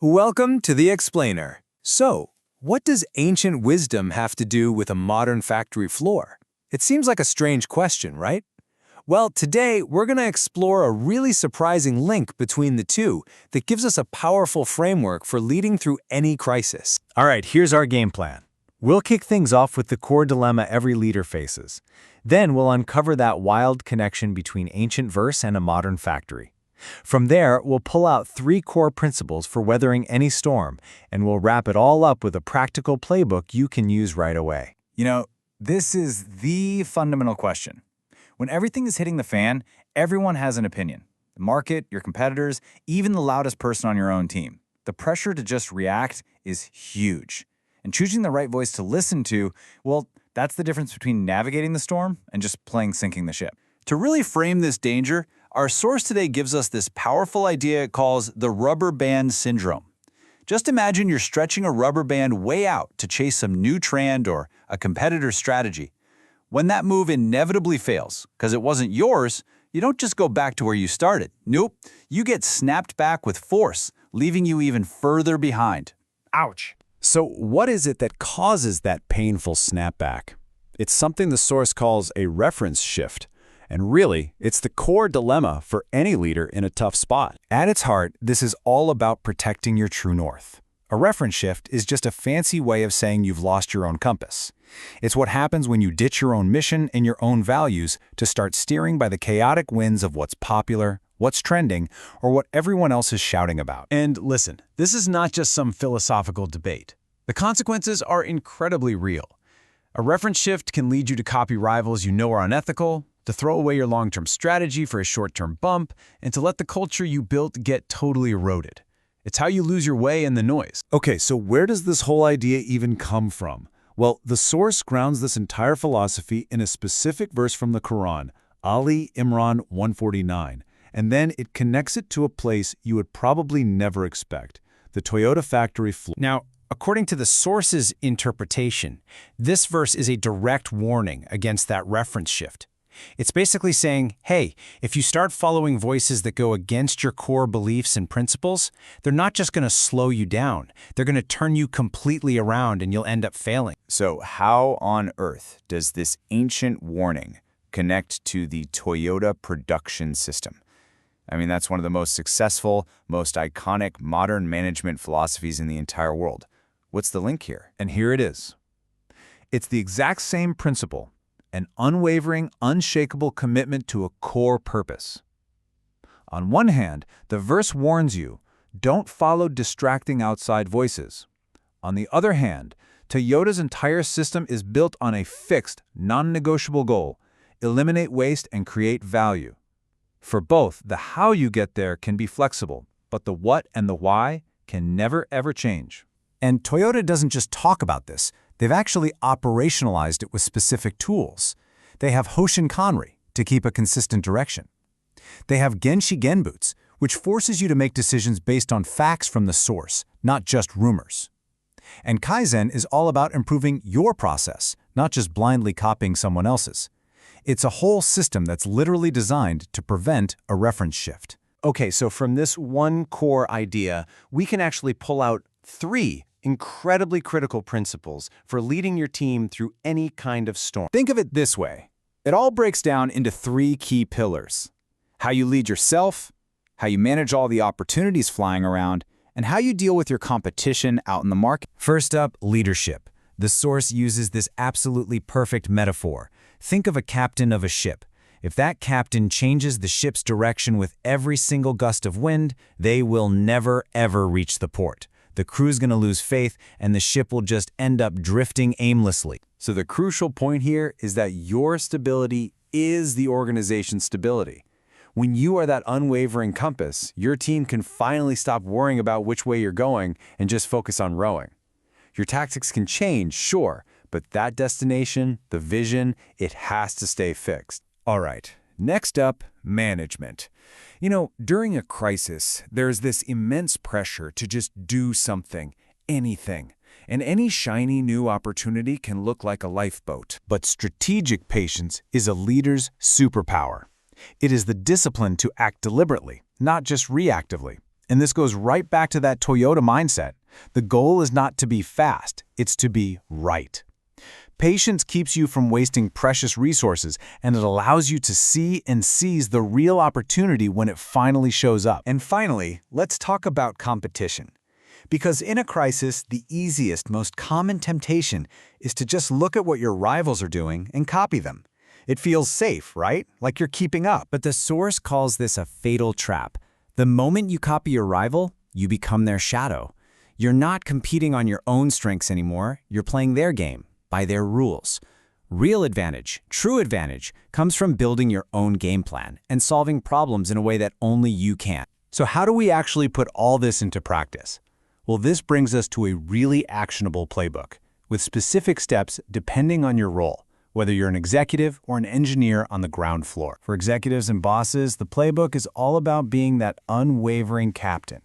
Welcome to the Explainer. So, what does ancient wisdom have to do with a modern factory floor? It seems like a strange question, right? Well, today we're going to explore a really surprising link between the two that gives us a powerful framework for leading through any crisis. All right, here's our game plan. We'll kick things off with the core dilemma every leader faces. Then we'll uncover that wild connection between ancient verse and a modern factory. From there, we'll pull out 3 core principles for weathering any storm, and we'll wrap it all up with a practical playbook you can use right away. You know, this is the fundamental question. When everything is hitting the fan, everyone has an opinion. The market, your competitors, even the loudest person on your own team. The pressure to just react is huge. And choosing the right voice to listen to, well, that's the difference between navigating the storm and just plain sinking the ship. To really frame this danger, our source today gives us this powerful idea it calls the rubber band syndrome. Just imagine you're stretching a rubber band way out to chase some new trend or a competitor's strategy. When that move inevitably fails, because it wasn't yours, you don't just go back to where you started. Nope, you get snapped back with force, leaving you even further behind. Ouch! So what is it that causes that painful snapback? It's something the source calls a reference shift. And really, it's the core dilemma for any leader in a tough spot. At its heart, this is all about protecting your true north. A reference shift is just a fancy way of saying you've lost your own compass. It's what happens when you ditch your own mission and your own values to start steering by the chaotic winds of what's popular, what's trending, or what everyone else is shouting about. And listen, this is not just some philosophical debate. The consequences are incredibly real. A reference shift can lead you to copy rivals you know are unethical, to throw away your long-term strategy for a short-term bump, and to let the culture you built get totally eroded. It's how you lose your way in the noise. Okay, so where does this whole idea even come from? Well, the source grounds this entire philosophy in a specific verse from the Quran, Ali Imran 149, and then it connects it to a place you would probably never expect, the Toyota factory floor. Now, according to the source's interpretation, this verse is a direct warning against that reference shift. It's basically saying, hey, if you start following voices that go against your core beliefs and principles, they're not just going to slow you down. They're going to turn you completely around and you'll end up failing. So how on earth does this ancient warning connect to the Toyota production system? I mean, that's one of the most successful, most iconic modern management philosophies in the entire world. What's the link here? And here it is. It's the exact same principle. An unwavering, unshakable commitment to a core purpose. On one hand, the verse warns you, don't follow distracting outside voices. On the other hand, Toyota's entire system is built on a fixed, non-negotiable goal: eliminate waste and create value. For both, the how you get there can be flexible, but the what and the why can never ever change. And Toyota doesn't just talk about this. They've actually operationalized it with specific tools. They have Hoshin Kanri to keep a consistent direction. They have Genshi Genbutsu, which forces you to make decisions based on facts from the source, not just rumors. And Kaizen is all about improving your process, not just blindly copying someone else's. It's a whole system that's literally designed to prevent a reference shift. Okay, so from this one core idea, we can actually pull out 3 incredibly critical principles for leading your team through any kind of storm. Think of it this way. It all breaks down into 3 key pillars: how you lead yourself, how you manage all the opportunities flying around, and how you deal with your competition out in the market. First up, leadership. The source uses this absolutely perfect metaphor. Think of a captain of a ship. If that captain changes the ship's direction with every single gust of wind, they will never, ever reach the port. The crew's going to lose faith, and the ship will just end up drifting aimlessly. So the crucial point here is that your stability is the organization's stability. When you are that unwavering compass, your team can finally stop worrying about which way you're going and just focus on rowing. Your tactics can change, sure, but that destination, the vision, it has to stay fixed. All right, next up, management. You know, during a crisis, there's this immense pressure to just do something, anything. And any shiny new opportunity can look like a lifeboat. But strategic patience is a leader's superpower. It is the discipline to act deliberately, not just reactively. And this goes right back to that Toyota mindset. The goal is not to be fast, it's to be right. Patience keeps you from wasting precious resources, and it allows you to see and seize the real opportunity when it finally shows up. And finally, let's talk about competition. Because in a crisis, the easiest, most common temptation is to just look at what your rivals are doing and copy them. It feels safe, right? Like you're keeping up. But the source calls this a fatal trap. The moment you copy your rival, you become their shadow. You're not competing on your own strengths anymore, you're playing their game, by their rules. Real advantage, true advantage, comes from building your own game plan and solving problems in a way that only you can. So how do we actually put all this into practice? Well, this brings us to a really actionable playbook, with specific steps depending on your role, whether you're an executive or an engineer on the ground floor. For executives and bosses, the playbook is all about being that unwavering captain.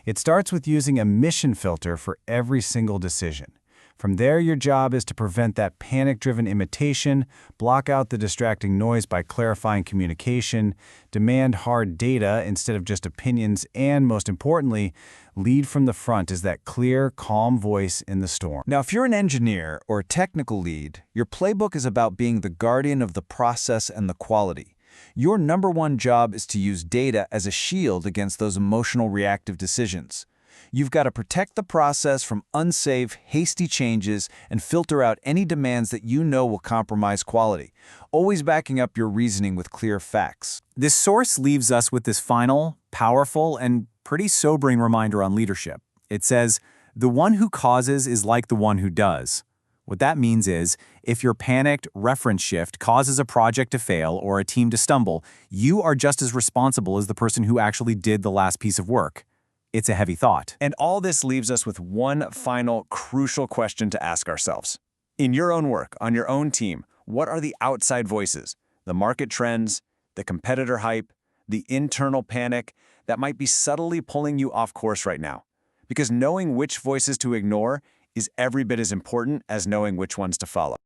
It starts with using a mission filter for every single decision. From there, your job is to prevent that panic-driven imitation, block out the distracting noise by clarifying communication, demand hard data instead of just opinions, and most importantly, lead from the front as that clear, calm voice in the storm. Now, if you're an engineer or a technical lead, your playbook is about being the guardian of the process and the quality. Your number one job is to use data as a shield against those emotional reactive decisions. You've got to protect the process from unsafe, hasty changes and filter out any demands that you know will compromise quality, always backing up your reasoning with clear facts. This source leaves us with this final, powerful, and pretty sobering reminder on leadership. It says, "The one who causes is like the one who does." What that means is, if your panicked reference shift causes a project to fail or a team to stumble, you are just as responsible as the person who actually did the last piece of work. It's a heavy thought. And all this leaves us with one final crucial question to ask ourselves. In your own work, on your own team, what are the outside voices, the market trends, the competitor hype, the internal panic that might be subtly pulling you off course right now? Because knowing which voices to ignore is every bit as important as knowing which ones to follow.